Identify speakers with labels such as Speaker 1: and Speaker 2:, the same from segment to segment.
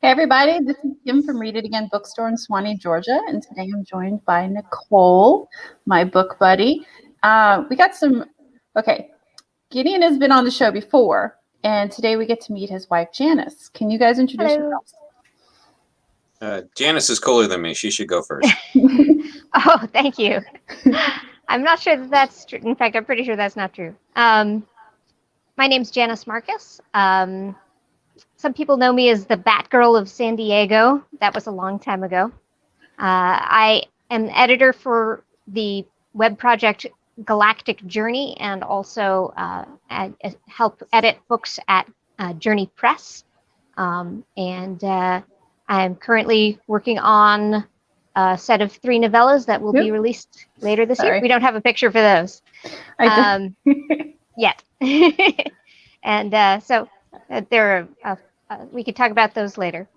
Speaker 1: Hey everybody, this is Kim from Read It Again Bookstore in Swanee, Georgia, and today I'm joined by Nicole, my book buddy. Gideon has been on the show before, and today we get to meet his wife, Janice. Can you guys introduce yourselves?
Speaker 2: Janice is cooler than me. She should go first.
Speaker 3: Oh, thank you. I'm not sure that that's true. In fact, I'm pretty sure that's not true. My name's Janice Marcus. Some people know me as the Batgirl of San Diego. That was a long time ago. I am editor for the web project Galactic Journey, and also I help edit books at Journey Press. I'm currently working on a set of 3 novellas that will be released later this year. We don't have a picture for those yet. And so there are, we could talk about those later.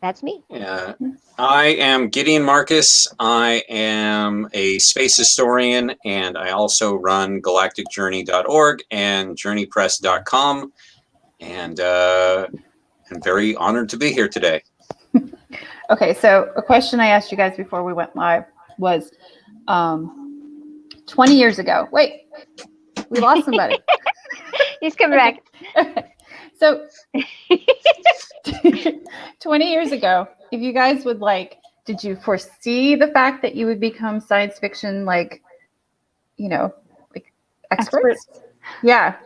Speaker 3: That's me.
Speaker 2: Yeah, I am Gideon Marcus. I am a space historian, and I also run galacticjourney.org and journeypress.com. And I'm very honored to be here today.
Speaker 1: Okay, so a question I asked you guys before we went live was 20 years ago. Wait, we lost somebody.
Speaker 3: He's coming back.
Speaker 1: So 20 years ago, if you guys would did you foresee the fact that you would become science fiction, experts? Yeah.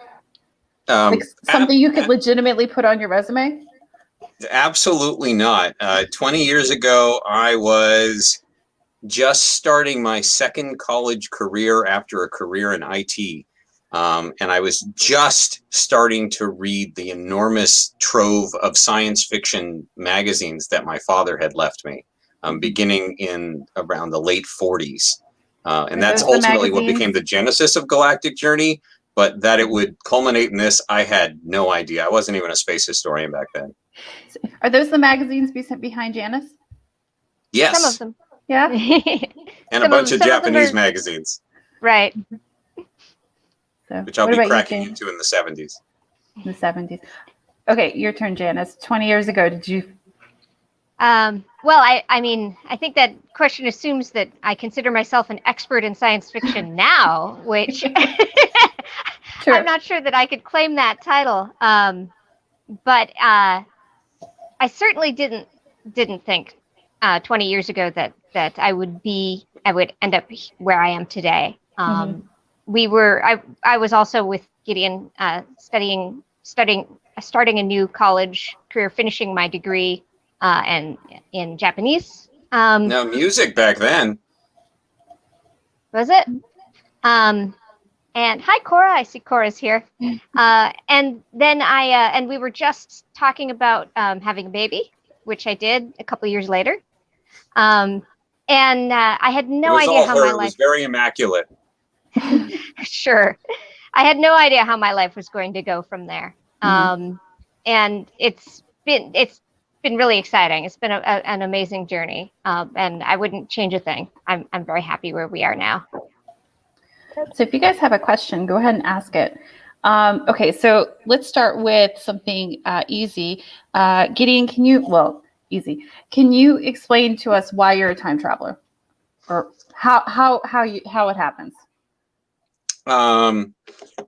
Speaker 1: Something you could legitimately put on your resume?
Speaker 2: Absolutely not. 20 years ago, I was just starting my second college career after a career in IT. And I was just starting to read the enormous trove of science fiction magazines that my father had left me, beginning in around the late 40s. And that's ultimately what became the genesis of Galactic Journey. But that it would culminate in this, I had no idea. I wasn't even a space historian back then.
Speaker 1: Are those the magazines behind Janice?
Speaker 2: Yes.
Speaker 3: Some of them.
Speaker 1: Yeah.
Speaker 2: And a bunch of Japanese magazines.
Speaker 3: Right.
Speaker 1: So,
Speaker 2: which I'll be cracking into in the 70s.
Speaker 1: In the 70s. Okay, your turn, Janice. 20 years ago, did you?
Speaker 3: Well, I mean, I think that question assumes that I consider myself an expert in science fiction now, which I'm not sure that I could claim that title. But I certainly didn't think 20 years ago that I would end up where I am today. I was also with Gideon starting a new college career, finishing my degree in Japanese.
Speaker 2: No music back then.
Speaker 3: Was it? And hi, Cora. I see Cora's here. And then and we were just talking about having a baby, which I did a couple years later. And I had no idea how my life.
Speaker 2: It was very immaculate.
Speaker 3: Sure. I had no idea how my life was going to go from there. And it's been really exciting. It's been an amazing journey. And I wouldn't change a thing. I'm very happy where we are now.
Speaker 1: So if you guys have a question, go ahead and ask it. Okay, so let's start with something easy. Gideon, can you explain to us why you're a time traveler, or how it happens?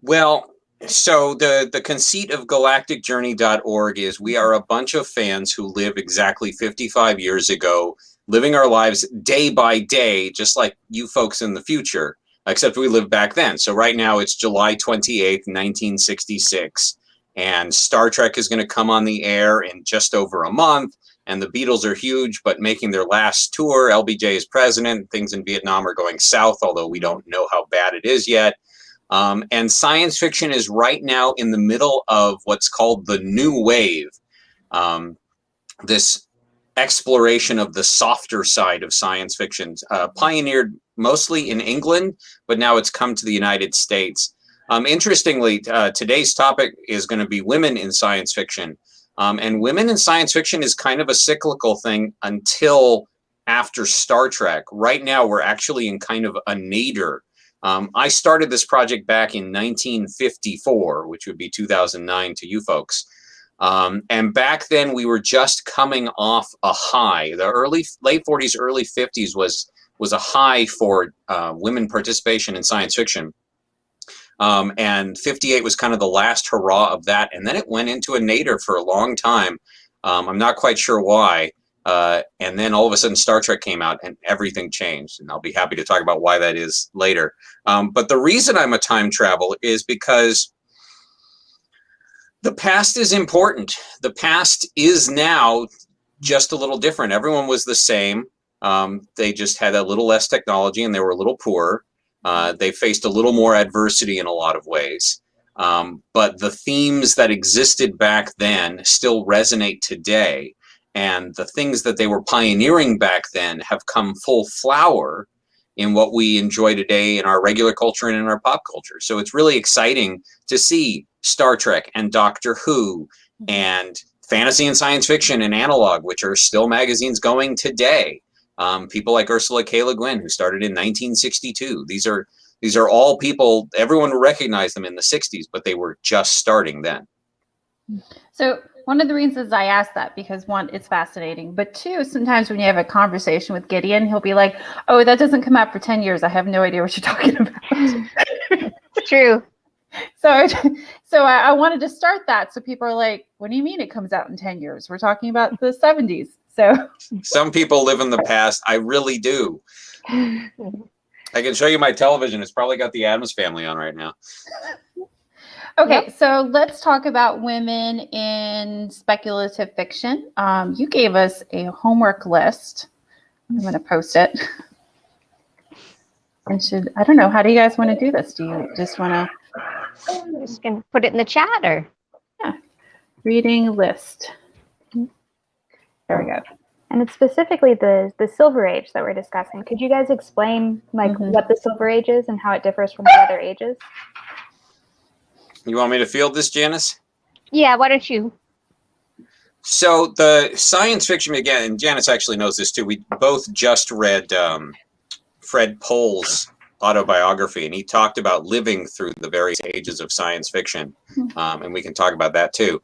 Speaker 2: Well, so the conceit of galacticjourney.org is we are a bunch of fans who live exactly 55 years ago, living our lives day by day, just like you folks in the future, except we live back then. So right now it's July 28th, 1966, and Star Trek is going to come on the air in just over a month, and the Beatles are huge, but making their last tour. LBJ is president. Things in Vietnam are going south, although we don't know how bad it is yet. And science fiction is right now in the middle of what's called the new wave, this exploration of the softer side of science fiction, pioneered mostly in England, but now it's come to the United States. Interestingly, today's topic is going to be women in science fiction. And women in science fiction is kind of a cyclical thing until after Star Trek. Right now, we're actually in kind of a nadir. I started this project back in 1954, which would be 2009 to you folks. And back then we were just coming off a high. The late 40s, early 50s was a high for women participation in science fiction. And 58 was kind of the last hurrah of that. And then it went into a nadir for a long time. I'm not quite sure why. And then all of a sudden Star Trek came out and everything changed. And I'll be happy to talk about why that is later. But the reason I'm a time travel is because the past is important. The past is now just a little different. Everyone was the same. They just had a little less technology and they were a little poorer. They faced a little more adversity in a lot of ways. But the themes that existed back then still resonate today. And the things that they were pioneering back then have come full flower in what we enjoy today in our regular culture and in our pop culture. So it's really exciting to see Star Trek and Doctor Who and fantasy and science fiction and analog, which are still magazines going today. People like Ursula K. Le Guin, who started in 1962. These are all people, everyone recognized them in the 60s, but they were just starting then.
Speaker 1: So one of the reasons I asked that, because one, it's fascinating, but two, sometimes when you have a conversation with Gideon, he'll be like, oh, that doesn't come out for 10 years. I have no idea what you're talking about.
Speaker 3: True.
Speaker 1: So I wanted to start that. So people are like, what do you mean it comes out in 10 years? We're talking about the 70s. So
Speaker 2: some people live in the past. I really do. I can show you my television. It's probably got the Addams Family on right now.
Speaker 1: Okay, yep. So let's talk about women in speculative fiction. You gave us a homework list. I'm going to post it. I don't know, how do you guys want to do this? Do you just want to?
Speaker 3: I'm just going to put it in the chat, or?
Speaker 1: Yeah, reading list. There we go.
Speaker 4: And it's specifically the Silver Age that we're discussing. Could you guys explain what the Silver Age is and how it differs from the other ages?
Speaker 2: You want me to field this, Janice?
Speaker 3: Yeah, why don't you?
Speaker 2: So the science fiction, again, and Janice actually knows this too. We both just read Fred Pohl's autobiography, and he talked about living through the various ages of science fiction. And we can talk about that too.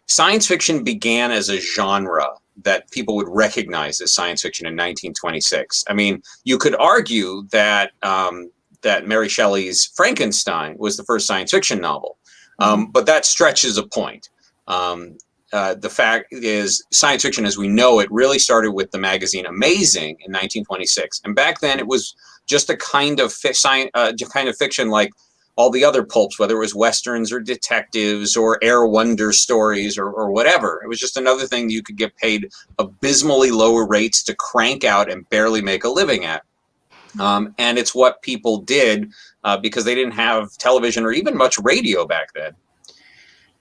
Speaker 2: Science fiction began as a genre that people would recognize as science fiction in 1926. I mean, you could argue that that Mary Shelley's Frankenstein was the first science fiction novel, but that stretches a point. The fact is, science fiction as we know it really started with the magazine Amazing in 1926, and back then it was just a kind of fiction like all the other pulps, whether it was westerns or detectives or air wonder stories or whatever. It was just another thing you could get paid abysmally lower rates to crank out and barely make a living at. And it's what people did because they didn't have television or even much radio back then.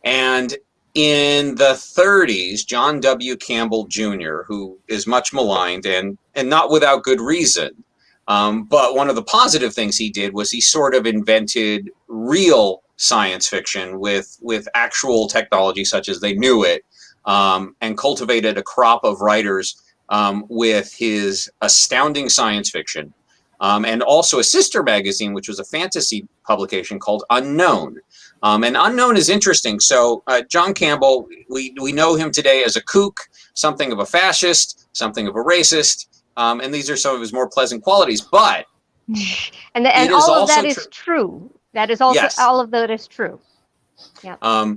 Speaker 2: And in the 30s, John W. Campbell Jr., who is much maligned and not without good reason, but one of the positive things he did was he sort of invented real science fiction with actual technology such as they knew it, and cultivated a crop of writers with his astounding science fiction. And also a sister magazine, which was a fantasy publication called Unknown. And Unknown is interesting. So John Campbell, we know him today as a kook, something of a fascist, something of a racist. And these are some of his more pleasant qualities. But
Speaker 3: and all of that is true. That is also, yes. All of that is true. Yeah.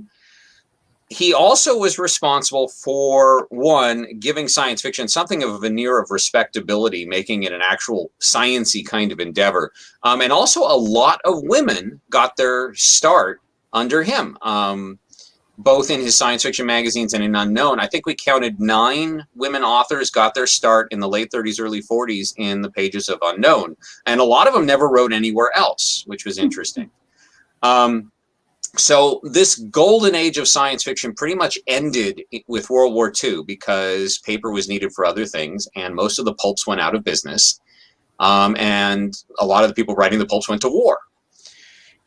Speaker 2: He also was responsible for, one, giving science fiction something of a veneer of respectability, making it an actual science-y kind of endeavor. And also a lot of women got their start under him, both in his science fiction magazines and in Unknown. I think we counted 9 women authors got their start in the late 30s, early 40s in the pages of Unknown. And a lot of them never wrote anywhere else, which was interesting. So this golden age of science fiction pretty much ended with World War II because paper was needed for other things, and most of the pulps went out of business. And a lot of the people writing the pulps went to war.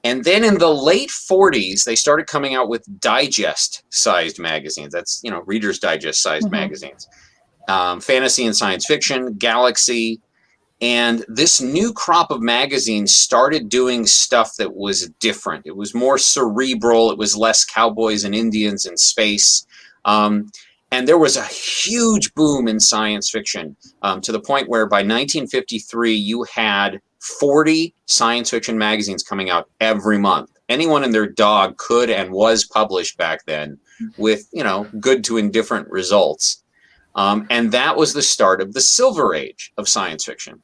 Speaker 2: And then in the late 40s, they started coming out with digest-sized magazines. That's, Reader's Digest-sized magazines. Fantasy and science fiction, Galaxy, And this new crop of magazines started doing stuff that was different. It was more cerebral. It was less cowboys and Indians in space. And there was a huge boom in science fiction, to the point where by 1953, you had 40 science fiction magazines coming out every month. Anyone and their dog could and was published back then with, good to indifferent results. And that was the start of the Silver Age of science fiction.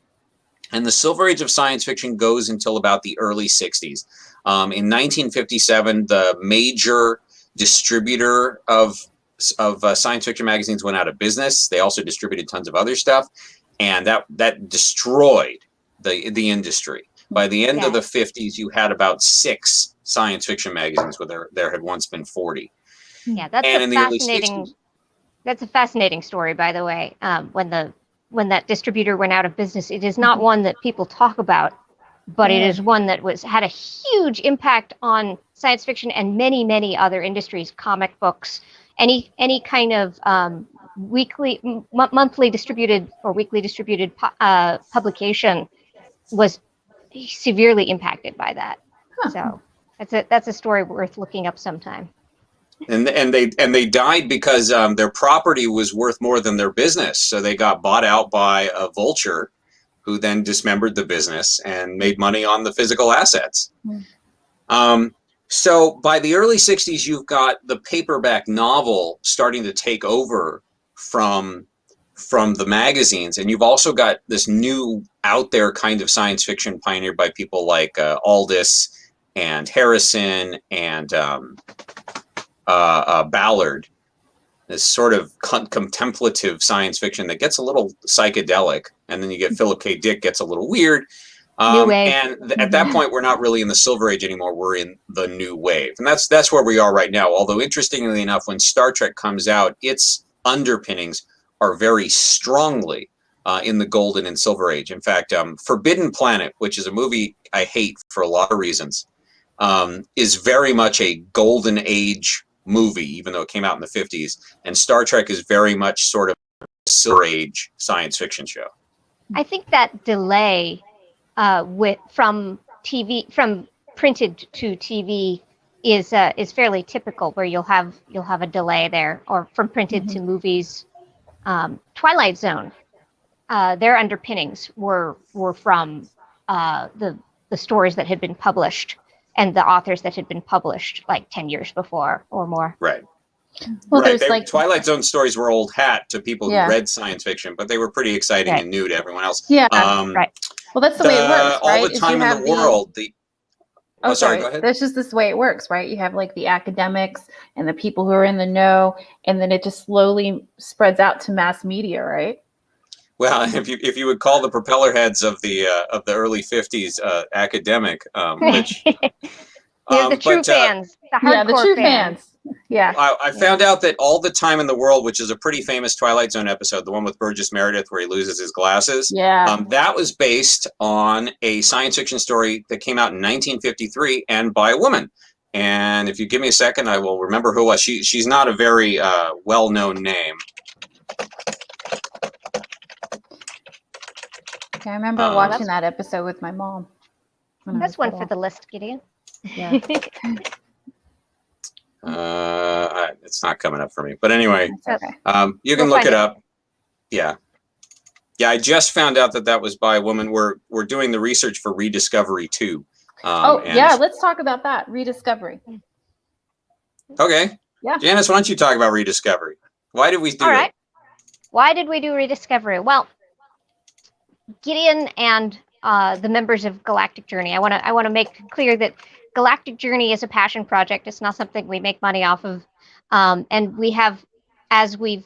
Speaker 2: And the Silver Age of science fiction goes until about the early 60s. In 1957, the major distributor of science fiction magazines went out of business. They also distributed tons of other stuff, and that destroyed the industry. By the end of the 50s, you had about 6 science fiction magazines, where there had once been 40.
Speaker 3: Yeah, that's
Speaker 2: and
Speaker 3: a
Speaker 2: in the early
Speaker 3: fascinating.
Speaker 2: 60s,
Speaker 3: That's a fascinating story, by the way. When that distributor went out of business, it is not one that people talk about, but it is one that had a huge impact on science fiction and many, many other industries, comic books, any kind of monthly distributed or weekly distributed publication was severely impacted by that. So that's a story worth looking up sometime.
Speaker 2: And they died because their property was worth more than their business, so they got bought out by a vulture, who then dismembered the business and made money on the physical assets. So by the early 60s, you've got the paperback novel starting to take over from the magazines, and you've also got this new out there kind of science fiction pioneered by people like Aldous and Harrison and Ballard, this sort of contemplative science fiction that gets a little psychedelic, and then you get Philip K. Dick gets a little weird. And at that point, we're not really in the Silver Age anymore. We're in the New Wave, and that's where we are right now. Although interestingly enough, when Star Trek comes out, its underpinnings are very strongly in the Golden and Silver Age. In fact, Forbidden Planet, which is a movie I hate for a lot of reasons, is very much a Golden Age movie, even though it came out in the 50s. And Star Trek is very much sort of a Silver Age science fiction show.
Speaker 3: I think that delay from printed to TV is fairly typical, where you'll have a delay there, or from printed to movies. Twilight Zone, their underpinnings were from the stories that had been published and the authors that had been published like 10 years before or more.
Speaker 2: Right.
Speaker 1: Well,
Speaker 2: right.
Speaker 1: there's
Speaker 2: Twilight Zone stories were old hat to people who read science fiction, but they were pretty exciting and new to everyone else.
Speaker 1: Yeah.
Speaker 3: Right.
Speaker 1: Well, that's the way it works, right?
Speaker 2: All the time in the world. Sorry, go ahead.
Speaker 1: That's just this way it works, right? You have like the academics and the people who are in the know, and then it just slowly spreads out to mass media, right?
Speaker 2: Well, if you would call the propeller heads of the early 50s academic, which
Speaker 3: the true fans, the hardcore
Speaker 1: the true fans. Yeah.
Speaker 2: I found out that All the Time in the World, which is a pretty famous Twilight Zone episode, the one with Burgess Meredith where he loses his glasses, that was based on a science fiction story that came out in 1953 and by a woman. And if you give me a second, I will remember who it was. She's not a very well-known name.
Speaker 1: I remember watching that episode with my mom.
Speaker 3: That's one for the list, Gideon.
Speaker 1: Yeah.
Speaker 2: It's not coming up for me, but anyway,
Speaker 1: okay.
Speaker 2: You can look it up. Yeah. I just found out that was by a woman. We're doing the research for Rediscovery 2.
Speaker 3: let's
Speaker 1: talk about that. Rediscovery.
Speaker 2: Okay.
Speaker 1: Yeah.
Speaker 2: Janice, why don't you talk about Rediscovery? Why did we do it?
Speaker 3: Why did we do Rediscovery? Well, Gideon and the members of Galactic Journey, I want to make clear that Galactic Journey is a passion project. It's not something we make money off of. And we have, as we've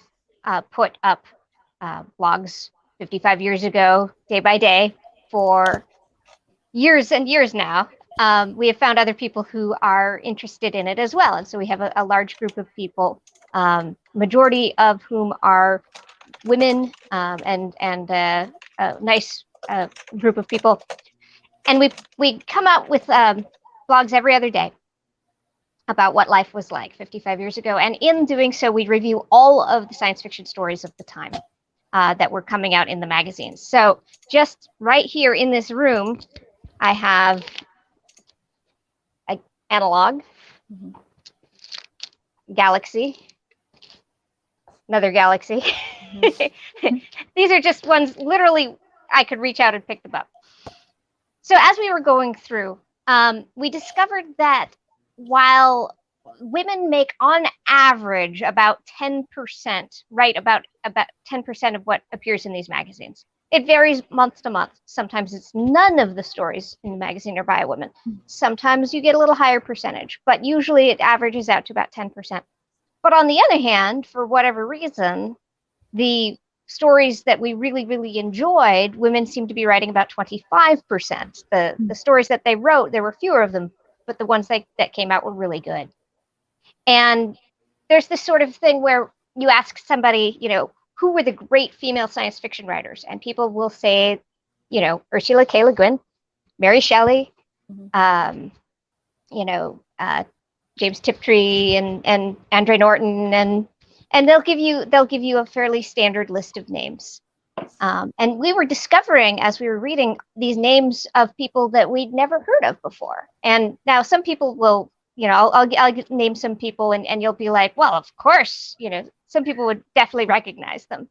Speaker 3: put up blogs 55 years ago, day by day, for years and years now, we have found other people who are interested in it as well. And so we have a large group of people, majority of whom are women, and a nice group of people. And we come out with blogs every other day about what life was like 55 years ago. And in doing so, we review all of the science fiction stories of the time. that were coming out in the magazines. So just right here in this room, I have an Analog, Galaxy, another Galaxy. These are just ones, literally, I could reach out and pick them up. So as we were going through, we discovered that while women make on average about 10%, write about 10% of what appears in these magazines. It varies month to month. Sometimes it's none of the stories in the magazine are by a woman. Sometimes you get a little higher percentage, but usually it averages out to about 10%. But on the other hand, for whatever reason, the stories that we really, really enjoyed, women seem to be writing about 25%. The stories that they wrote, there were fewer of them, but the ones that came out were really good. And there's this sort of thing where you ask somebody, who were the great female science fiction writers? And people will say, Ursula K. Le Guin, Mary Shelley, James Tiptree and Andre Norton, and they'll give you a fairly standard list of names. And we were discovering as we were reading these names of people that we'd never heard of before. And now some people will, I'll name some people and you'll be like, well, of course, some people would definitely recognize them.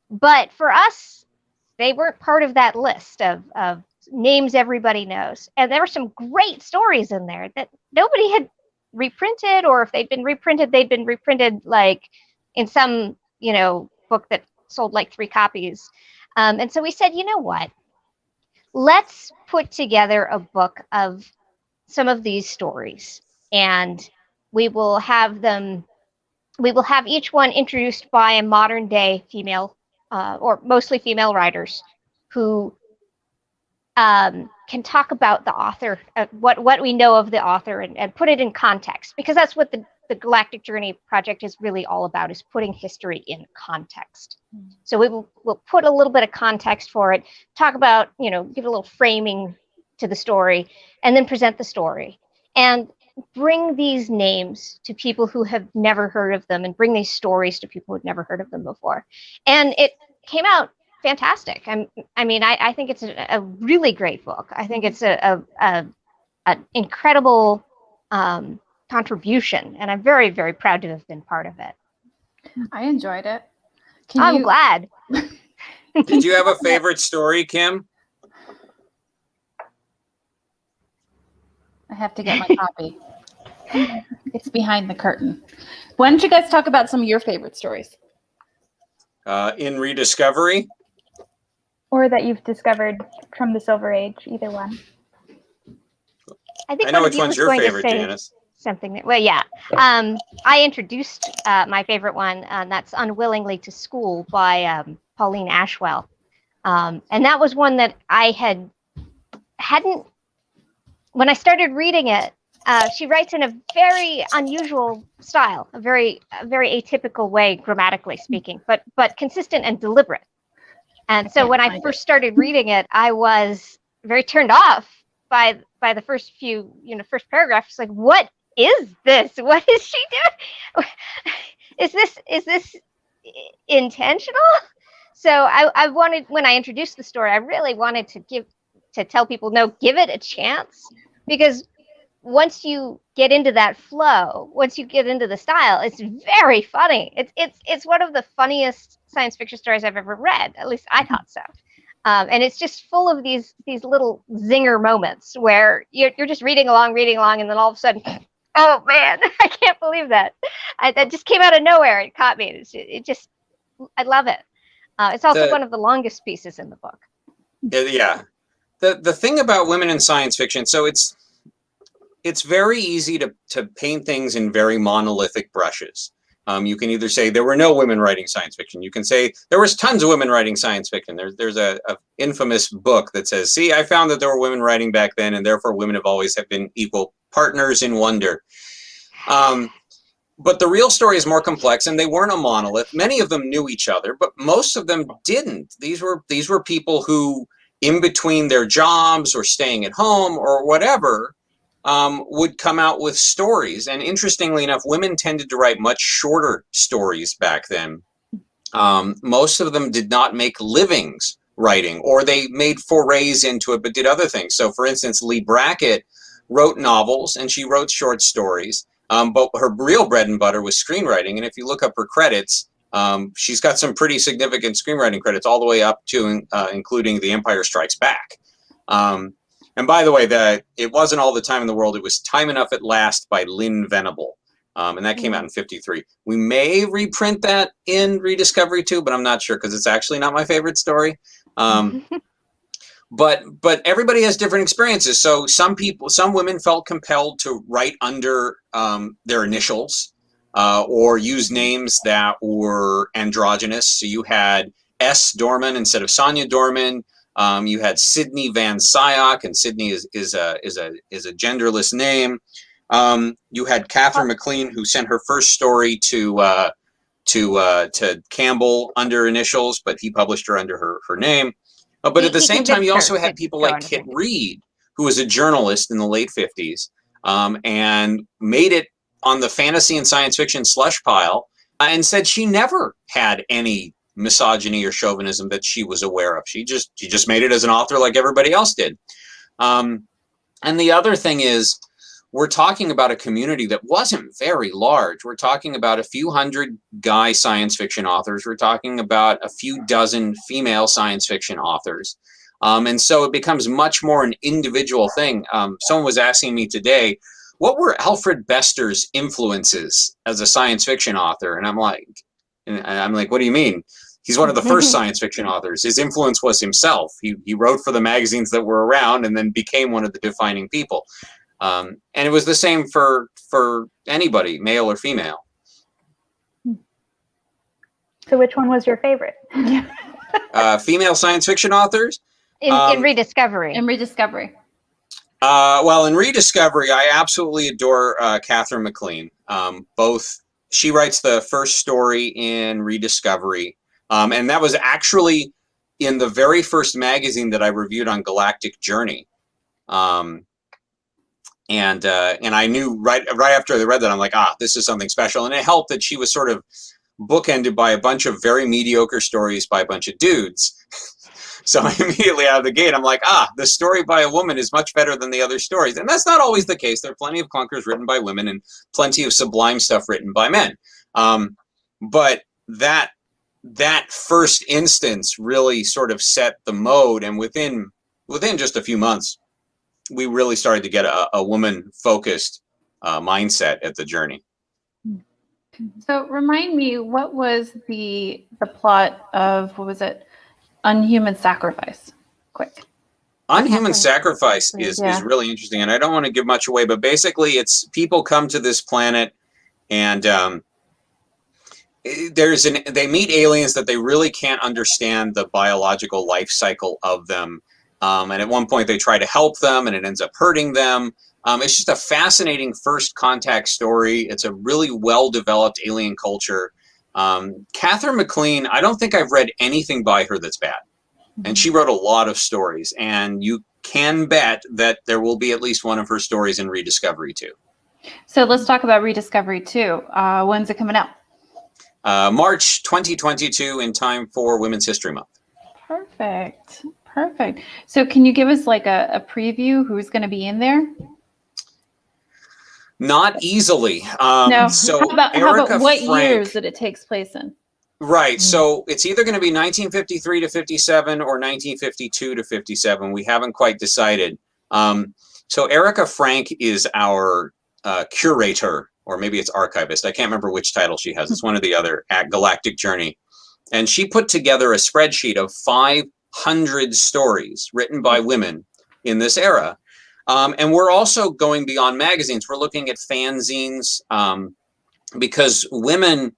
Speaker 3: But for us, they weren't part of that list of names everybody knows. And there were some great stories in there that nobody had reprinted, or if they'd been reprinted like in some, book that sold like 3 copies. And so we said, you know what? Let's put together a book of some of these stories, and we will have each one introduced by a modern day female, or mostly female writers who can talk about the author, what we know of the author, and put it in context, because that's what the Galactic Journey project is really all about, is putting history in context. So we'll put a little bit of context for it, talk about, give a little framing to the story, and then present the story. And bring these names to people who have never heard of them, and bring these stories to people who've never heard of them before. And it came out fantastic. I think it's a really great book. I think it's an incredible contribution, and I'm very, very proud to have been part of it.
Speaker 1: I enjoyed it.
Speaker 3: I'm glad.
Speaker 2: Did you have a favorite story, Kim?
Speaker 1: I have to get my copy. It's behind the curtain. Why don't you guys talk about some of your favorite stories?
Speaker 2: In Rediscovery?
Speaker 4: Or that you've discovered from the Silver Age, either one.
Speaker 3: I think
Speaker 2: I know which one's your favorite, Janice.
Speaker 3: Something that, well, yeah. I introduced my favorite one, and that's Unwillingly to School by Pauline Ashwell. And that was one that I hadn't, when I started reading it, she writes in a very unusual style, a very atypical way, grammatically speaking, but consistent and deliberate. And so when I first started reading it, I was very turned off by the first few, first paragraph. It's like, what is this? What is she doing? Is this intentional? So I wanted, when I introduced the story, I really wanted to tell people, no, give it a chance, because once you get into that flow, once you get into the style, it's very funny. It's one of the funniest science fiction stories I've ever read. At least I thought so. And it's just full of these little zinger moments where you're just reading along, and then all of a sudden, oh man, I can't believe that. That just came out of nowhere. It caught me. I love it. It's also one of the longest pieces in the book.
Speaker 2: Yeah. The thing about women in science fiction, so it's very easy to paint things in very monolithic brushes. You can either say there were no women writing science fiction. You can say there was tons of women writing science fiction. There's a infamous book that says, see, I found that there were women writing back then, and therefore women have always have been equal partners in wonder. But the real story is more complex, and they weren't a monolith. Many of them knew each other, but most of them didn't. These were people who, in between their jobs or staying at home or whatever, would come out with stories. And interestingly enough, women tended to write much shorter stories back then. Most of them did not make livings writing, or they made forays into it but did other things. So, for instance, Lee Brackett wrote novels and she wrote short stories, but her real bread and butter was screenwriting. And if you look up her credits, she's got some pretty significant screenwriting credits all the way up to including The Empire Strikes Back. And by the way, it wasn't All the Time in the World. It was Time Enough at Last by Lynn Venable. And that came out in '53. We may reprint that in Rediscovery too, but I'm not sure because it's actually not my favorite story. But everybody has different experiences. So some women felt compelled to write under their initials or use names that were androgynous. So you had S. Dorman instead of Sonia Dorman. You had Sydney Van Syock, and Sydney is a genderless name. You had Catherine McLean, who sent her first story to Campbell under initials, but he published her under her name. But at the same time, you also had people like Kit Reed, who was a journalist in the late 50s, and made it on the fantasy and science fiction slush pile, and said she never had any misogyny or chauvinism that she was aware of. She just made it as an author like everybody else did. And the other thing is, we're talking about a community that wasn't very large. We're talking about a few hundred guy science fiction authors. We're talking about a few dozen female science fiction authors. And so it becomes much more an individual thing. Someone was asking me today, what were Alfred Bester's influences as a science fiction author? And I'm like, what do you mean? He's one of the first science fiction authors. His influence was himself. He wrote for the magazines that were around and then became one of the defining people. And it was the same for anybody, male or female.
Speaker 4: So which one was your favorite?
Speaker 2: Female science fiction authors?
Speaker 3: In Rediscovery.
Speaker 1: In Rediscovery.
Speaker 2: Well, in Rediscovery, I absolutely adore Catherine McLean. She writes the first story in Rediscovery. And that was actually in the very first magazine that I reviewed on Galactic Journey. And I knew right after I read that, I'm like, this is something special. And it helped that she was sort of bookended by a bunch of very mediocre stories by a bunch of dudes. So immediately out of the gate, I'm like, the story by a woman is much better than the other stories. And that's not always the case. There are plenty of clunkers written by women and plenty of sublime stuff written by men. But that first instance really sort of set the mode. And within just a few months, we really started to get a woman-focused mindset at the Journey.
Speaker 1: So remind me, what was the plot of, what was it? Unhuman Sacrifice. Quick.
Speaker 2: Unhuman Sacrifice is really interesting, and I don't want to give much away, but basically it's people come to this planet and they meet aliens that they really can't understand the biological life cycle of them. And at one point they try to help them and it ends up hurting them. It's just a fascinating first contact story. It's a really well-developed alien culture. Catherine McLean, I don't think I've read anything by her that's bad. And she wrote a lot of stories. And you can bet that there will be at least one of her stories in Rediscovery too.
Speaker 1: So let's talk about Rediscovery 2. When's it coming out?
Speaker 2: March 2022 in time for Women's History Month.
Speaker 1: Perfect. So can you give us like a preview? Who's going to be in there?
Speaker 2: Not easily.
Speaker 1: No.
Speaker 2: So
Speaker 1: how about what years that it takes place in?
Speaker 2: Right. So it's either going to be 1953 to 57 or 1952 to 57. We haven't quite decided. So Erica Frank is our curator, or maybe it's archivist. I can't remember which title she has. It's one or the other at Galactic Journey. And she put together a spreadsheet of 500 stories written by women in this era. And we're also going beyond magazines. We're looking at fanzines because women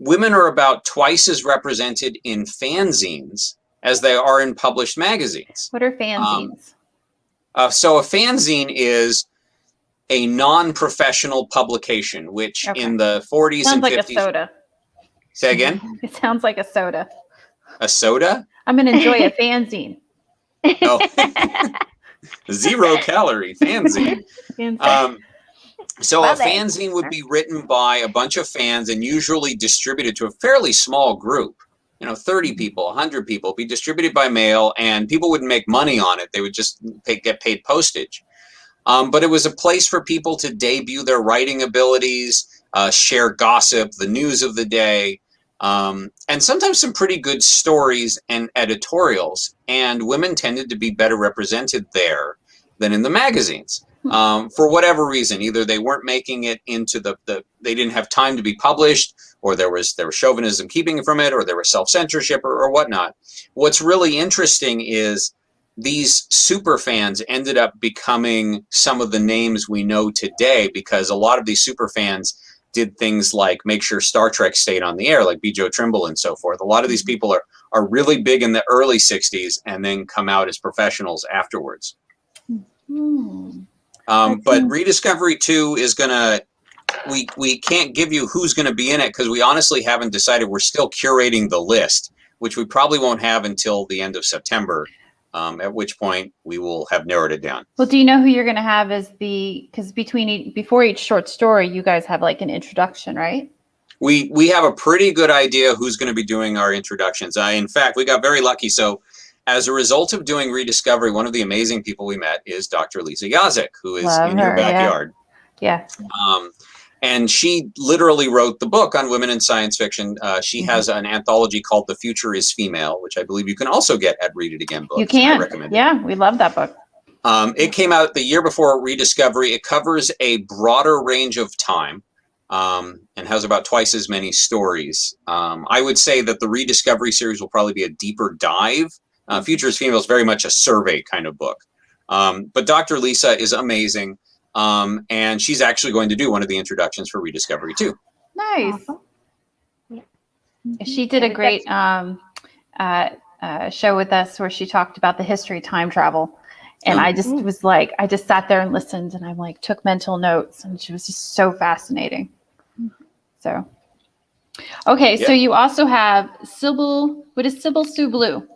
Speaker 2: are about twice as represented in fanzines as they are in published magazines.
Speaker 1: What are fanzines?
Speaker 2: So a fanzine is a non-professional publication, which in the 40s and 50s... Sounds
Speaker 1: like a soda.
Speaker 2: Say again?
Speaker 1: It sounds like a soda.
Speaker 2: A soda?
Speaker 1: I'm going to enjoy a fanzine.
Speaker 2: Oh. 0 calorie fanzine. So
Speaker 3: Love
Speaker 2: a
Speaker 3: it.
Speaker 2: fanzine would be written by a bunch of fans and usually distributed to a fairly small group. 30 people, 100 people, be distributed by mail, and people wouldn't make money on it. They would just get paid postage. But it was a place for people to debut their writing abilities, share gossip, the news of the day, and sometimes some pretty good stories and editorials. And women tended to be better represented there than in the magazines. For whatever reason, either they weren't making it into they didn't have time to be published, or there was chauvinism keeping from it, or there was self-censorship or whatnot. What's really interesting is these super fans ended up becoming some of the names we know today, because a lot of these super fans did things like make sure Star Trek stayed on the air, like B. Joe Trimble and so forth. A lot of these people are really big in the early 60s and then come out as professionals afterwards. But Rediscovery 2 is going to, we can't give you who's going to be in it because we honestly haven't decided. We're still curating the list, which we probably won't have until the end of September, at which point we will have narrowed it down.
Speaker 1: Well, do you know who you're going to have as because before each short story, you guys have like an introduction, right?
Speaker 2: We have a pretty good idea who's going to be doing our introductions. In fact, we got very lucky. So as a result of doing Rediscovery, one of the amazing people we met is Dr. Lisa Yazek, who is in your backyard.
Speaker 1: Yeah.
Speaker 2: And she literally wrote the book on women in science fiction. She has an anthology called The Future is Female, which I believe you can also get at Read It Again Books.
Speaker 1: You can.
Speaker 2: I recommend it.
Speaker 1: Yeah, we love that book.
Speaker 2: It came out the year before Rediscovery. It covers a broader range of time and has about twice as many stories. I would say that the Rediscovery series will probably be a deeper dive. Future is Female is very much a survey kind of book. But Dr. Lisa is amazing. And she's actually going to do one of the introductions for Rediscovery too.
Speaker 1: Nice.
Speaker 3: Awesome.
Speaker 1: She did a great show with us where she talked about the history of time travel. And I just was like, I just sat there and listened, and I'm like, took mental notes, and she was just so fascinating. So, okay. So you also have Sybil. What is Sybil Sue Blue?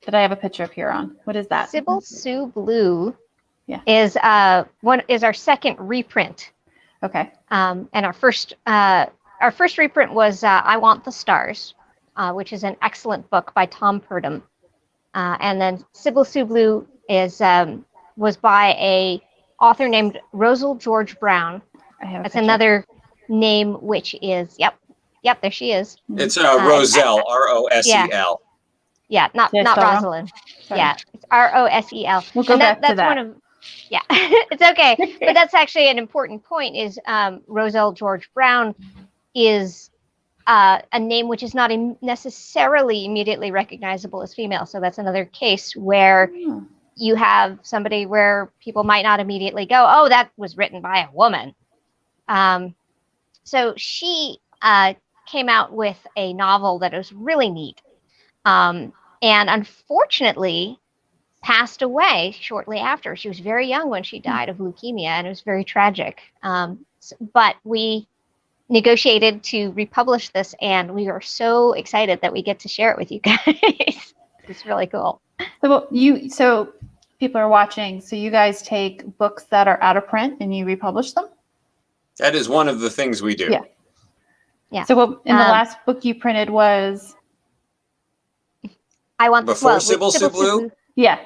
Speaker 1: That I have a picture of here on. What is that?
Speaker 3: Sybil Sue Blue.
Speaker 1: Yeah.
Speaker 3: Is our second reprint.
Speaker 1: Okay.
Speaker 3: And our first reprint was I Want the Stars, which is an excellent book by Tom Purdom. And then Sybil Sue Blue was by a author named Rosal George Brown. That's another name, which is yep, there she is.
Speaker 2: It's Roselle, Rosel.
Speaker 3: Yeah, not Rosalind. Yeah, it's Rosel.
Speaker 1: We'll go back to that.
Speaker 3: Yeah, it's okay. But that's actually an important point is Roselle George Brown is a name which is not necessarily immediately recognizable as female. So that's another case where you have somebody where people might not immediately go, oh, that was written by a woman. So she came out with a novel that was really neat. And unfortunately, passed away shortly after. She was very young when she died of leukemia, and it was very tragic. But we negotiated to republish this, and we are so excited that we get to share it with you guys. It's really cool.
Speaker 1: So people are watching. So you guys take books that are out of print and you republish them?
Speaker 2: That is one of the things we do.
Speaker 3: Yeah.
Speaker 1: So what in the last book you printed was?
Speaker 2: I Want Before Sybil Sue Blue?
Speaker 1: Yeah.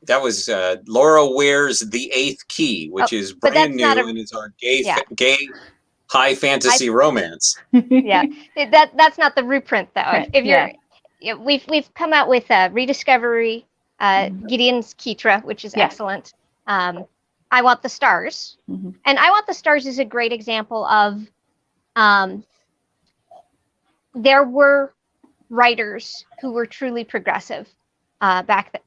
Speaker 2: That was Laura Ware's The Eighth Key, which is brand new, and it's our gay high fantasy romance.
Speaker 3: Yeah, that's not the reprint though. We've come out with Rediscovery, Gideon's Kitra, which is excellent. I Want the Stars, and I Want the Stars is a great example of there were writers who were truly progressive.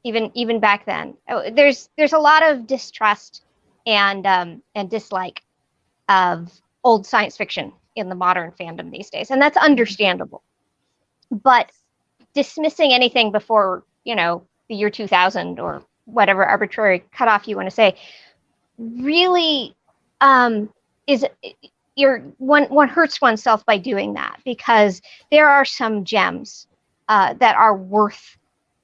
Speaker 3: Even back then, there's a lot of distrust and dislike of old science fiction in the modern fandom these days, and that's understandable. But dismissing anything before the year 2000 or whatever arbitrary cutoff you want to say really one hurts oneself by doing that, because there are some gems that are worth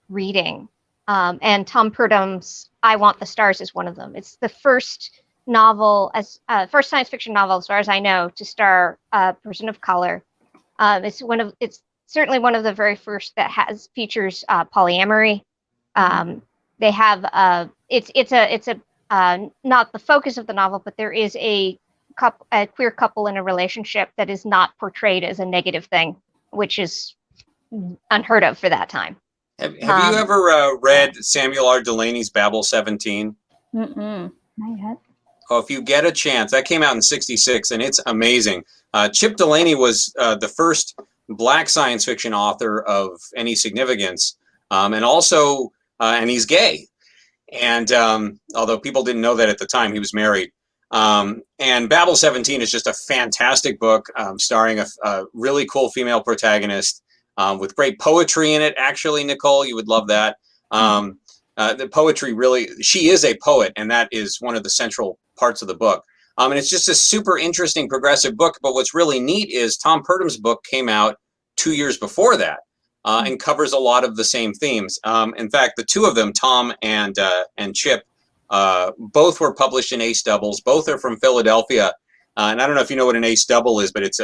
Speaker 3: reading, and Tom Purdom's I Want the Stars is one of them. It's the first novel, as first science fiction novel, as far as I know, to star a person of color. It's certainly one of the very first that features polyamory. They have it's not the focus of the novel, but there is a queer couple in a relationship that is not portrayed as a negative thing, which is unheard of for that time.
Speaker 2: Have you ever read Samuel R. Delaney's Babel 17?
Speaker 4: Not yet.
Speaker 2: Oh, if you get a chance, that came out in '66, and it's amazing. Chip Delaney was the first Black science fiction author of any significance, and also, and he's gay. And although people didn't know that at the time, he was married. And Babel 17 is just a fantastic book, starring a really cool female protagonist with great poetry in it. Actually, Nicole, you would love that. The poetry really, she is a poet, and that is one of the central parts of the book. And it's just a super interesting, progressive book. But what's really neat is Tom Purdum's book came out 2 years before that and covers a lot of the same themes. In fact, the two of them, Tom and Chip, both were published in Ace Doubles. Both are from Philadelphia. And I don't know if you know what an Ace Double is, but it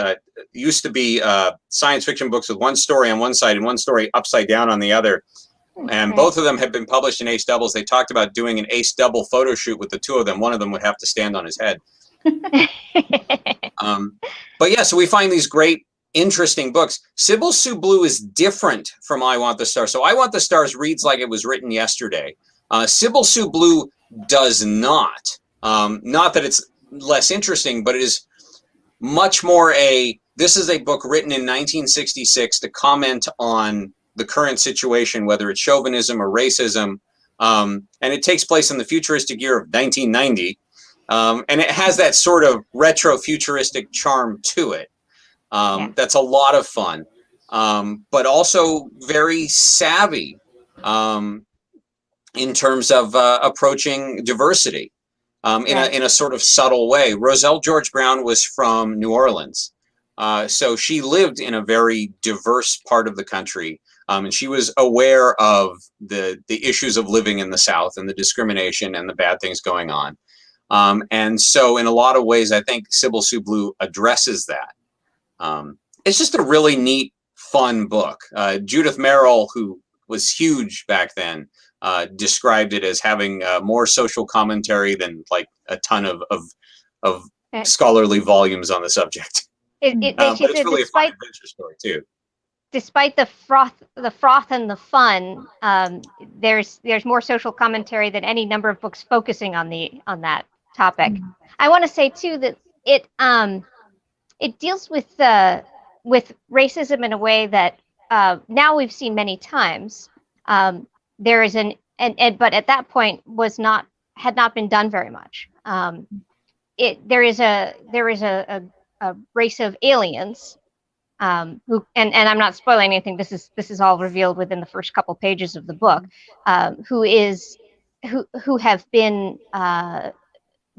Speaker 2: used to be science fiction books with one story on one side and one story upside down on the other. And both of them have been published in Ace Doubles. They talked about doing an Ace Double photo shoot with the two of them. One of them would have to stand on his head. But yeah, so we find these great, interesting books. Sybil Sue Blue is different from I Want the Stars. So I Want the Stars reads like it was written yesterday. Sybil Sue Blue does not. Not that it's less interesting, but it is much more this is a book written in 1966 to comment on the current situation, whether it's chauvinism or racism. And it takes place in the futuristic year of 1990. And it has that sort of retro-futuristic charm to it. That's a lot of fun, but also very savvy in terms of approaching diversity in a sort of subtle way. Roselle George Brown was from New Orleans, so she lived in a very diverse part of the country, and she was aware of the issues of living in the South and the discrimination and the bad things going on. And so in a lot of ways, I think Sybil Sue Blue addresses that. It's just a really neat, fun book. Judith Merrill, who was huge back then, described it as having more social commentary than like a ton of scholarly volumes on the subject. But it's really a fun adventure story too.
Speaker 3: Despite the froth and the fun, there's more social commentary than any number of books focusing on that topic. I want to say too that it deals with racism in a way that now we've seen many times. There is but at that point had not been done very much. There is a race of aliens who, and I'm not spoiling anything. This is all revealed within the first couple pages of the book. Who have been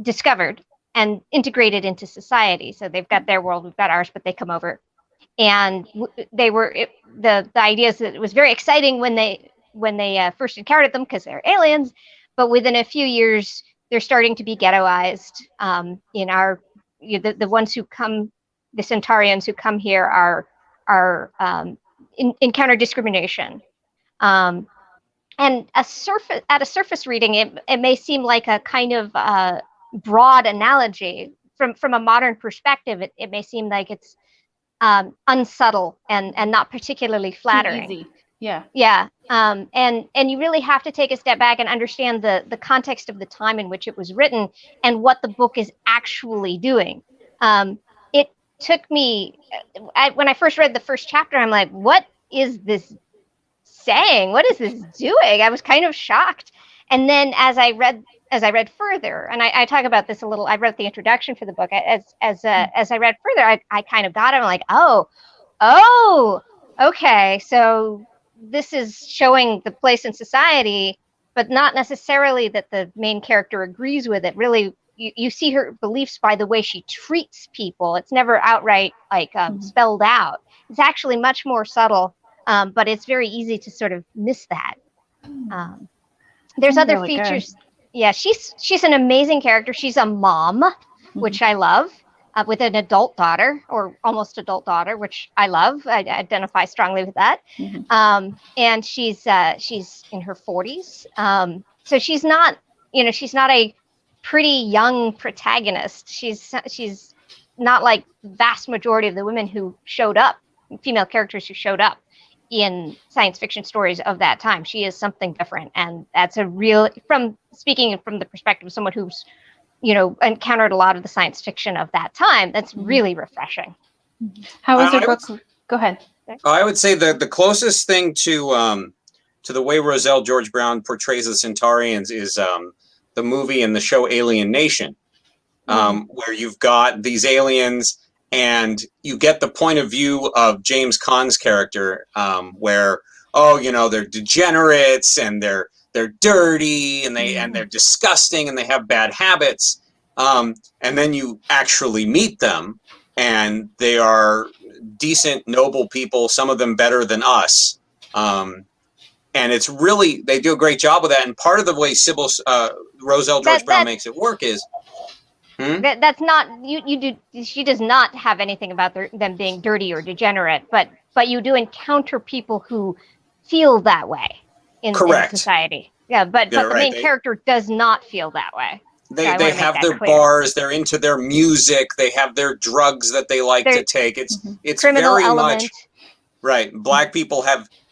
Speaker 3: discovered and integrated into society. So they've got their world, we've got ours, but they come over, and the idea is that it was very exciting when they first encountered them because they're aliens, but within a few years they're starting to be ghettoized. The ones who come, the Centaurians who come here encounter discrimination. And at a surface reading, it may seem like a kind of broad analogy. From a modern perspective, it may seem like it's unsubtle and not particularly flattering.
Speaker 1: Too easy. Yeah.
Speaker 3: Yeah. And you really have to take a step back and understand the context of the time in which it was written and what the book is actually doing. It took me, when I first read the first chapter, I'm like, what is this saying? What is this doing? I was kind of shocked. And then as I read further, and I talk about this a little, I wrote the introduction for the book. As I read further, I kind of got it. I'm like, oh, okay. So this is showing the place in society, but not necessarily that the main character agrees with it. Really, you see her beliefs by the way she treats people. It's never outright spelled out. It's actually much more subtle, but it's very easy to sort of miss that. There's other
Speaker 1: really
Speaker 3: features.
Speaker 1: Good.
Speaker 3: Yeah, she's an amazing character. She's a mom, which I love, with an adult daughter or almost adult daughter, which I love. I identify strongly with that. And she's in her 40s, so she's not a pretty young protagonist. She's not like the vast majority of the women who showed up, female characters who showed up in science fiction stories of that time. She is something different, and that's speaking from the perspective of someone who's encountered a lot of the science fiction of that time. That's really refreshing.
Speaker 1: How is your book? Go ahead.
Speaker 2: I would say that the closest thing to the way Roselle George Brown portrays the Centaurians is the movie and the show Alien Nation, where you've got these aliens. And you get the point of view of James Caan's character, where they're degenerates and they're dirty and they're disgusting and they have bad habits, and then you actually meet them and they are decent, noble people. Some of them better than us, and it's really, they do a great job with that. And part of the way Roselle George Brown makes it work is.
Speaker 3: That's not she does not have anything about them being dirty or degenerate, but you do encounter people who feel that way in society. Yeah, but the main character does not feel that way.
Speaker 2: They have their bars, they're into their music, they have their drugs that they like to take. It's
Speaker 3: criminal
Speaker 2: very
Speaker 3: element.
Speaker 2: much right. Black people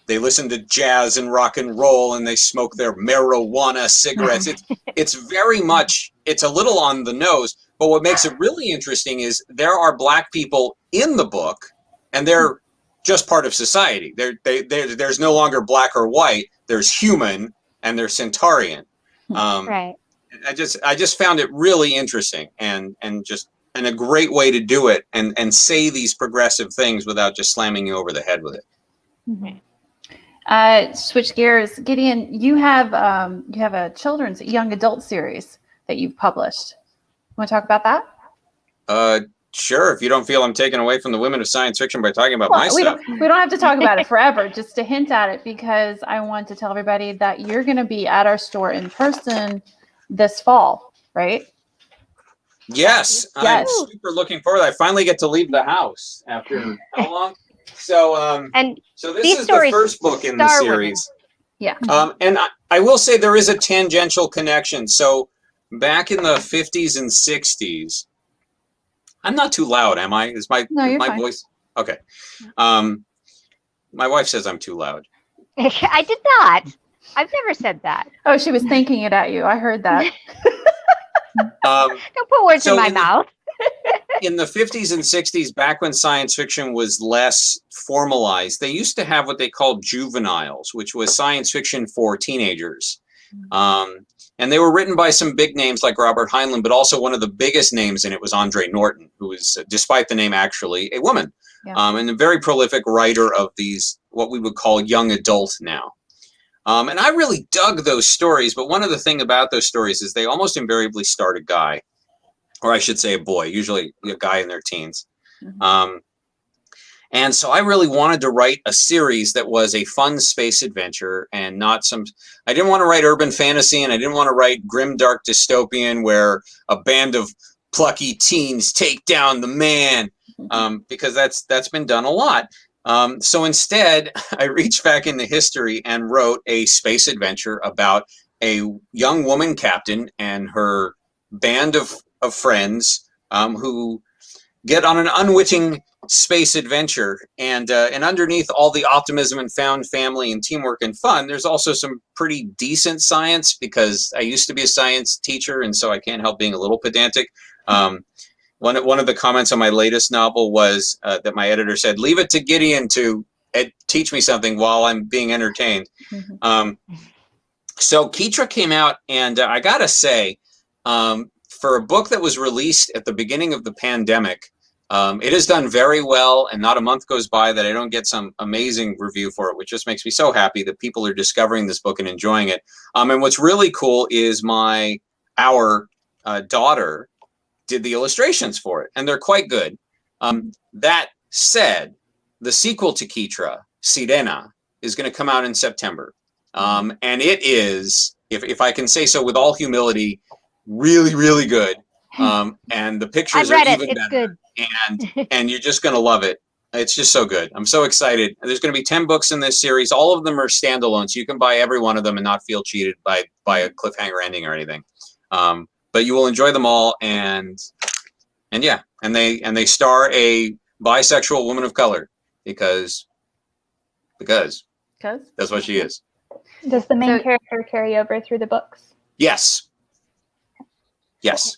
Speaker 2: they listen to jazz and rock and roll and they smoke their marijuana cigarettes. It's very much, it's a little on the nose, but what makes it really interesting is there are Black people in the book and they're just part of society. There's no longer black or white, there's human and there's Centaurian.
Speaker 3: Right.
Speaker 2: I just found it really interesting and a great way to do it and say these progressive things without just slamming you over the head with it.
Speaker 1: Switch gears, Gideon. You have a children's young adult series that you've published. Want to talk about that?
Speaker 2: Sure. If you don't feel I'm taking away from the women of science fiction by talking about my stuff,
Speaker 1: we don't have to talk about it forever. Just to hint at it, because I want to tell everybody that you're going to be at our store in person this fall, right?
Speaker 2: Yes. I'm super looking forward. I finally get to leave the house after how long? So this is the first book in the series.
Speaker 1: Yeah.
Speaker 2: And I will say there is a tangential connection. So back in the 50s and 60s, I'm not too loud, am I? Is my voice okay? My wife says I'm too loud.
Speaker 3: I did not. I've never said that.
Speaker 1: Oh, she was thinking it at you. I heard that.
Speaker 3: Don't put words in my mouth.
Speaker 2: In the 50s and 60s, back when science fiction was less formalized, they used to have what they called juveniles, which was science fiction for teenagers. And they were written by some big names like Robert Heinlein, but also one of the biggest names in it was Andre Norton, who is, despite the name, actually a woman, and a very prolific writer of these, what we would call young adult now. And I really dug those stories, but one of the things about those stories is they almost invariably start a guy, or I should say a boy, usually a guy in their teens. And so I really wanted to write a series that was a fun space adventure and not I didn't want to write urban fantasy, and I didn't want to write grim, dark dystopian where a band of plucky teens take down the man, because that's been done a lot. So instead, I reached back into history and wrote a space adventure about a young woman captain and her band of friends who get on an unwitting space adventure, and underneath all the optimism and found family and teamwork and fun, there's also some pretty decent science, because I used to be a science teacher, and so I can't help being a little pedantic. One of the comments on my latest novel was that my editor said, "Leave it to Gideon to teach me something while I'm being entertained." So Kitra came out, and I gotta say, for a book that was released at the beginning of the pandemic, it has done very well, and not a month goes by that I don't get some amazing review for it, which just makes me so happy that people are discovering this book and enjoying it. And what's really cool is our daughter did the illustrations for it, and they're quite good. That said, the sequel to Kitra, Sirena, is going to come out in September. And it is if I can say so with all humility, really, really good. And the pictures
Speaker 3: I've read
Speaker 2: are
Speaker 3: it.
Speaker 2: even
Speaker 3: It's
Speaker 2: better.
Speaker 3: good.
Speaker 2: And you're just going to love it. It's just so good. I'm so excited. There's going to be 10 books in this series. All of them are standalone, so you can buy every one of them and not feel cheated by a cliffhanger ending or anything. But you will enjoy them all, and yeah, and they star a bisexual woman of color because that's what she is.
Speaker 4: Does the main character carry over through the books?
Speaker 2: Yes. Yes.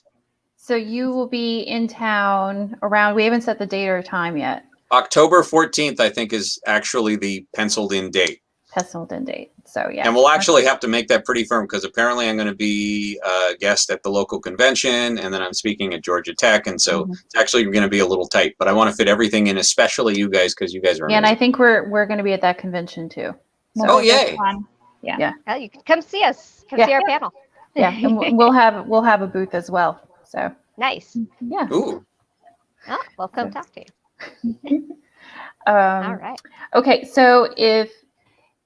Speaker 1: So you will be in town around, we haven't set the date or time yet.
Speaker 2: October 14th, I think, is actually the penciled in date.
Speaker 1: Penciled in date. So yeah.
Speaker 2: And we'll actually have to make that pretty firm because apparently I'm going to be a guest at the local convention, and then I'm speaking at Georgia Tech, and so it's actually going to be a little tight. But I want to fit everything in, especially you guys, because you guys are amazing.
Speaker 1: Yeah, and I think we're going to be at that convention too. So.
Speaker 2: Oh yay!
Speaker 4: Yeah.
Speaker 3: Well, you can come see us. Come see our panel.
Speaker 1: Yeah, and we'll have a booth as well. So
Speaker 3: nice.
Speaker 1: Yeah.
Speaker 2: Ooh.
Speaker 3: Oh, we'll come talk to you. All right.
Speaker 1: Okay, so if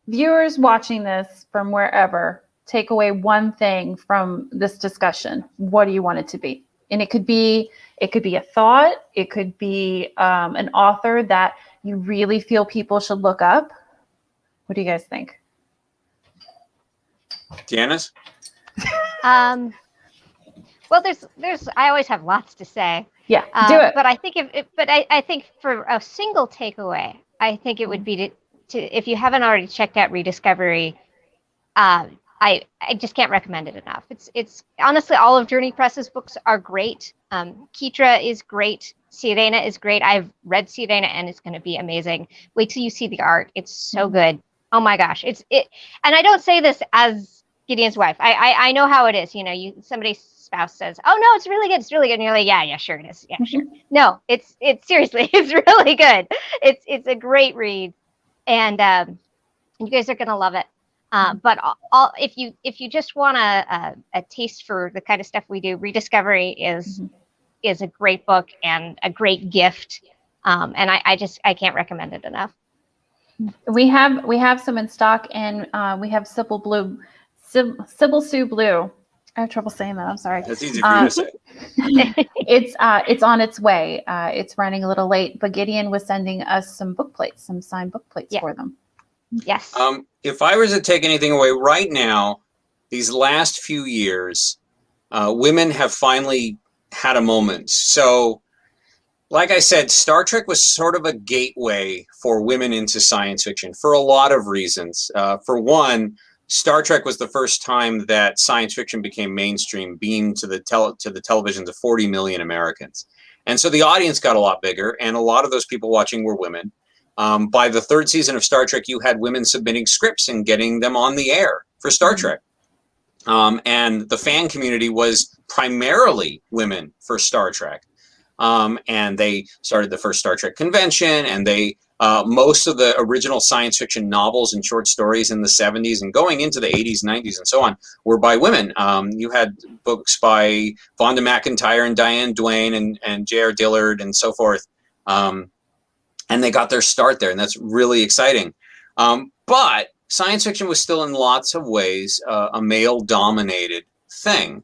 Speaker 1: viewers watching this from wherever take away one thing from this discussion, what do you want it to be? And it could be a thought, it could be an author that you really feel people should look up. What do you guys think?
Speaker 2: Janice?
Speaker 3: Well, there's I always have lots to say.
Speaker 1: Yeah, do it.
Speaker 3: But I think I think for a single takeaway, I think it would be to if you haven't already checked out Rediscovery, I just can't recommend it enough. It's honestly, all of Journey Press's books are great. Kitra is great. Sirena is great. I've read Sirena and it's going to be amazing. Wait till you see the art. It's so good. Oh my gosh. And I don't say this as Gideon's wife. I know how it is. You know, somebody's spouse says, "Oh no, it's really good. It's really good." And you're like, "Yeah, sure it is. Yeah, sure." No, it's seriously, it's really good. It's a great read, and you guys are gonna love it. But if you just want a taste for the kind of stuff we do, Rediscovery is a great book and a great gift. And I can't recommend it enough.
Speaker 1: We have some in stock, and we have Sybil Sue Blue. I have trouble saying that. I'm sorry.
Speaker 2: That's easy for you to say.
Speaker 1: It's on its way. It's running a little late, but Gideon was sending us some book plates, some signed book plates for them.
Speaker 3: Yes.
Speaker 2: If I was to take anything away right now, these last few years, women have finally had a moment. So, like I said, Star Trek was sort of a gateway for women into science fiction for a lot of reasons. For one, Star Trek was the first time that science fiction became mainstream, beamed to the televisions of 40 million Americans. And so the audience got a lot bigger, and a lot of those people watching were women. By the third season of Star Trek, you had women submitting scripts and getting them on the air for Star Trek. And the fan community was primarily women for Star Trek. And they started the first Star Trek convention, and most of the original science fiction novels and short stories in the 70s and going into the 80s, 90s, and so on were by women. You had books by Vonda McIntyre and Diane Duane and J.R. Dillard and so forth. And they got their start there, and that's really exciting. But science fiction was still in lots of ways a male-dominated thing.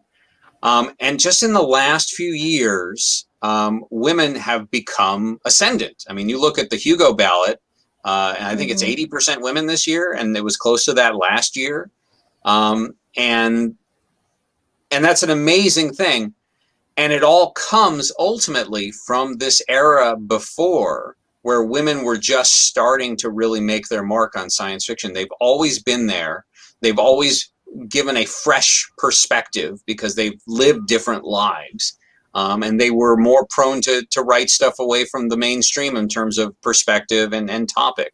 Speaker 2: And just in the last few years, women have become ascendant. I mean, you look at the Hugo ballot, and I think it's 80% women this year, and it was close to that last year. And that's an amazing thing. And it all comes ultimately from this era before, where women were just starting to really make their mark on science fiction. They've always been there. They've always given a fresh perspective because they've lived different lives. And they were more prone to write stuff away from the mainstream in terms of perspective and topic.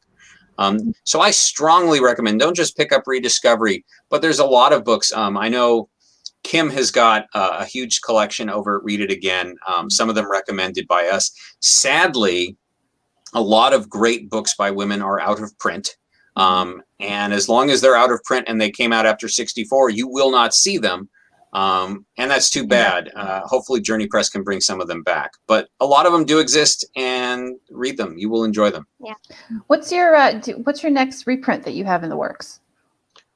Speaker 2: So I strongly recommend, don't just pick up Rediscovery, but there's a lot of books. I know Kim has got a huge collection over at Read It Again, some of them recommended by us. Sadly, a lot of great books by women are out of print. And as long as they're out of print and they came out after 1964, you will not see them. And that's too bad. Hopefully Journey Press can bring some of them back. But a lot of them do exist, and read them. You will enjoy them.
Speaker 3: Yeah.
Speaker 1: What's your next reprint that you have in the works?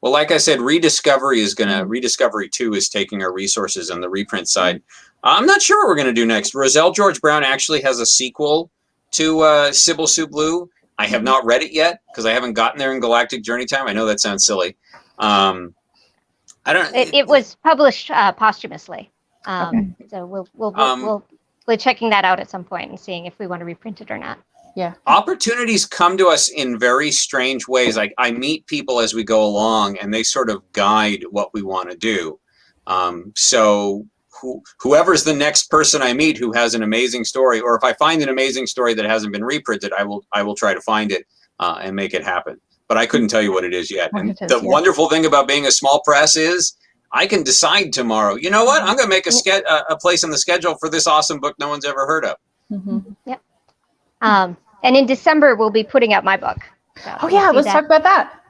Speaker 2: Well, like I said, Rediscovery 2 is taking our resources on the reprint side. I'm not sure what we're going to do next. Roselle George Brown actually has a sequel to Sybil Sue Blue. I have not read it yet because I haven't gotten there in Galactic Journey time. I know that sounds silly. I don't.
Speaker 3: It was published posthumously.
Speaker 1: Okay.
Speaker 3: So we'll be checking that out at some point and seeing if we want to reprint it or not.
Speaker 1: Yeah.
Speaker 2: Opportunities come to us in very strange ways. I meet people as we go along, and they sort of guide what we want to do. So whoever's the next person I meet who has an amazing story, or if I find an amazing story that hasn't been reprinted, I will try to find it and make it happen. But I couldn't tell you what it is yet. And the wonderful thing about being a small press is I can decide tomorrow, you know what? I'm going to make a place on the schedule for this awesome book no one's ever heard of.
Speaker 3: Yep. And in December, we'll be putting out my book. So
Speaker 1: let's talk about that.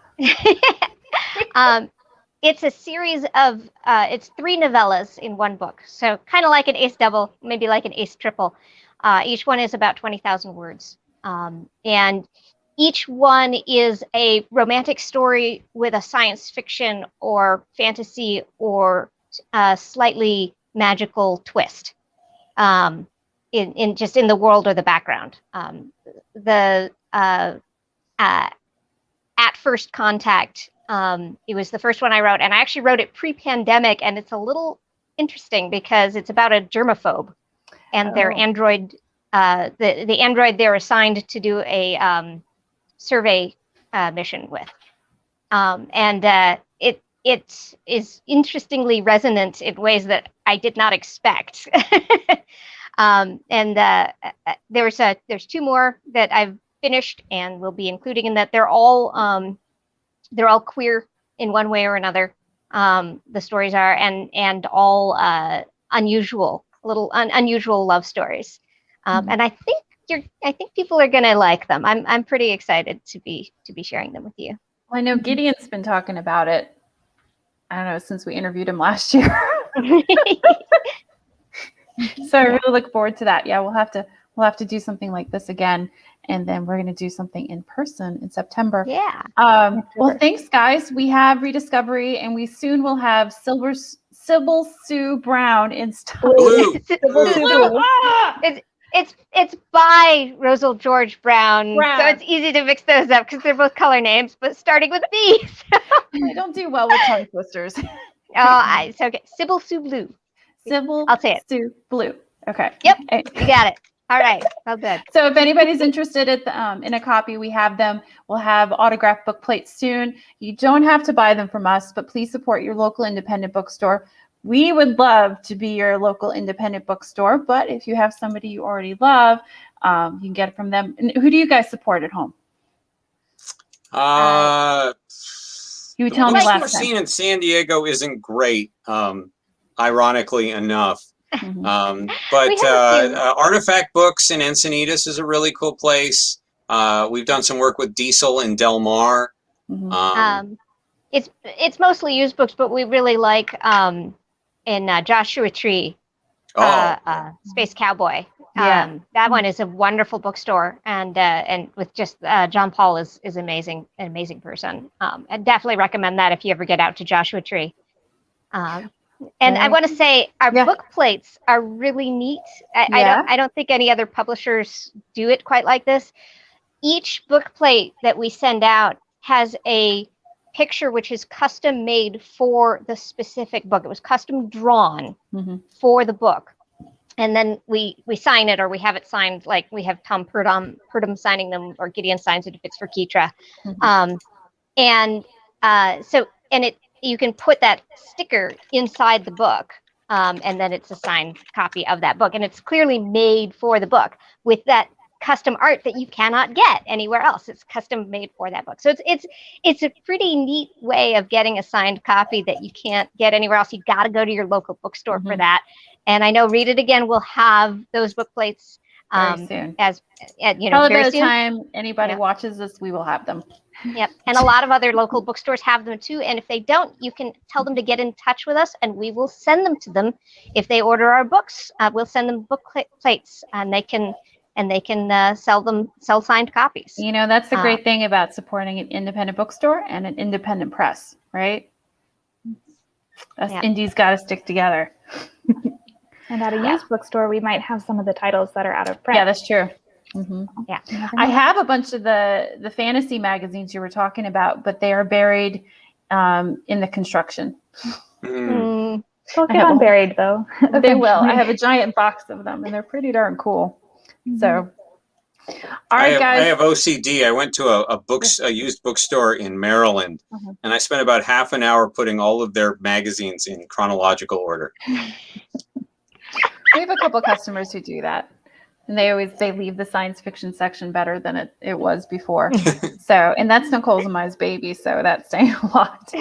Speaker 3: It's a series of, it's 3 novellas in one book. So kind of like an ace double, maybe like an ace triple. Each one is about 20,000 words. And each one is a romantic story with a science fiction or fantasy or slightly magical twist. In the world or the background. At First Contact, it was the first one I wrote, and I actually wrote it pre-pandemic, and it's a little interesting because it's about a germaphobe and their android, the android they're assigned to do a survey mission with. It is interestingly resonant in ways that I did not expect. There's 2 more that I've finished and will be including in that. They're all queer in one way or another. The stories are and all unusual love stories. And I think people are gonna like them. I'm pretty excited to be sharing them with you.
Speaker 1: Well, I know Gideon's been talking about it. I don't know, since we interviewed him last year. So I really look forward to that. Yeah, we'll have to do something like this again, and then we're going to do something in person in September.
Speaker 3: Yeah.
Speaker 1: Well, thanks, guys. We have Rediscovery, and we soon will have Sybil Sue Brown in stock.
Speaker 2: Blue.
Speaker 3: It's by Roselle George Brown, so it's easy to mix those up because they're both color names, but starting with B.
Speaker 1: I don't do well with tongue twisters.
Speaker 3: It's okay. Sybil Sue Blue. I'll say it.
Speaker 1: Sue Blue. Okay.
Speaker 3: Yep. You got it. All right. Well, good.
Speaker 1: So if anybody's interested in a copy, we have them. We'll have autographed book plates soon. You don't have to buy them from us, but please support your local independent bookstore. We would love to be your local independent bookstore, but if you have somebody you already love, you can get it from them. And who do you guys support at home? You were telling me last time.
Speaker 2: Scene in San Diego isn't great, ironically enough. But Artifact Books in Encinitas is a really cool place. We've done some work with Diesel in Del Mar.
Speaker 3: It's mostly used books, but we really like in Joshua Tree, Space Cowboy. That one is a wonderful bookstore, and with just John Paul is an amazing person. I definitely recommend that if you ever get out to Joshua Tree. And I want to say our book plates are really neat. I don't think any other publishers do it quite like this. Each book plate that we send out has a picture which is custom made for the specific book. It was custom drawn for the book. And then we sign it, or we have it signed, like we have Tom Purdom signing them, or Gideon signs it if it's for Kitra. You can put that sticker inside the book, and then it's a signed copy of that book. And it's clearly made for the book with that custom art that you cannot get anywhere else. It's custom made for that book. So it's a pretty neat way of getting a signed copy that you can't get anywhere else. You got to go to your local bookstore for that. And I know Read It Again will have those book plates
Speaker 1: very soon.
Speaker 3: Probably
Speaker 1: by the time anybody watches this, we will have them.
Speaker 3: Yep. And a lot of other local bookstores have them too. And if they don't, you can tell them to get in touch with us, and we will send them to them. If they order our books, we'll send them book plates, and they can sell signed copies.
Speaker 1: That's the great thing about supporting an independent bookstore and an independent press. right? Us
Speaker 3: Yeah.
Speaker 1: indies got to stick together.
Speaker 4: And at a used bookstore, we might have some of the titles that are out of print.
Speaker 1: Yeah, that's true. Mhm.
Speaker 3: Yeah.
Speaker 4: You never
Speaker 1: I
Speaker 4: know.
Speaker 1: have a bunch of the fantasy magazines you were talking about, but they are buried in the construction.
Speaker 2: Mm.
Speaker 4: They'll
Speaker 1: I
Speaker 4: get
Speaker 1: have a-
Speaker 4: unburied, though.
Speaker 1: They will. I
Speaker 4: eventually.
Speaker 1: have a giant box of them, and they're pretty darn cool. So, all
Speaker 2: I
Speaker 1: right, guys.
Speaker 2: have OCD. I went to a used bookstore in Maryland, and I spent about half an hour putting all of their magazines in chronological order.
Speaker 1: We have a couple customers who do that, and they leave the science fiction section better than it was before. So, and that's Nicole's and my baby, so that's saying a lot.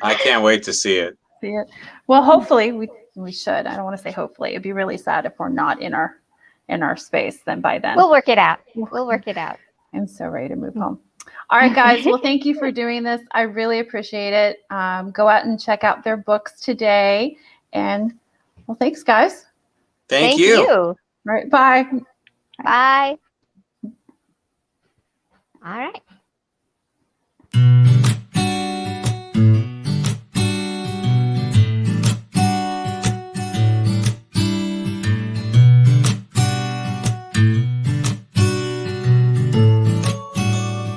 Speaker 2: I can't wait to see it.
Speaker 1: See it? Well, hopefully we should. I don't want to say hopefully. It'd be really sad if we're not in our space. Then by then,
Speaker 3: We'll work it out. We'll work it out.
Speaker 1: I'm so ready to move home. All right, guys. Well, thank you for doing this. I really appreciate it. Go out and check out their books today. And well, thanks, guys.
Speaker 2: Thank you.
Speaker 1: All right. Bye.
Speaker 3: Bye. All right.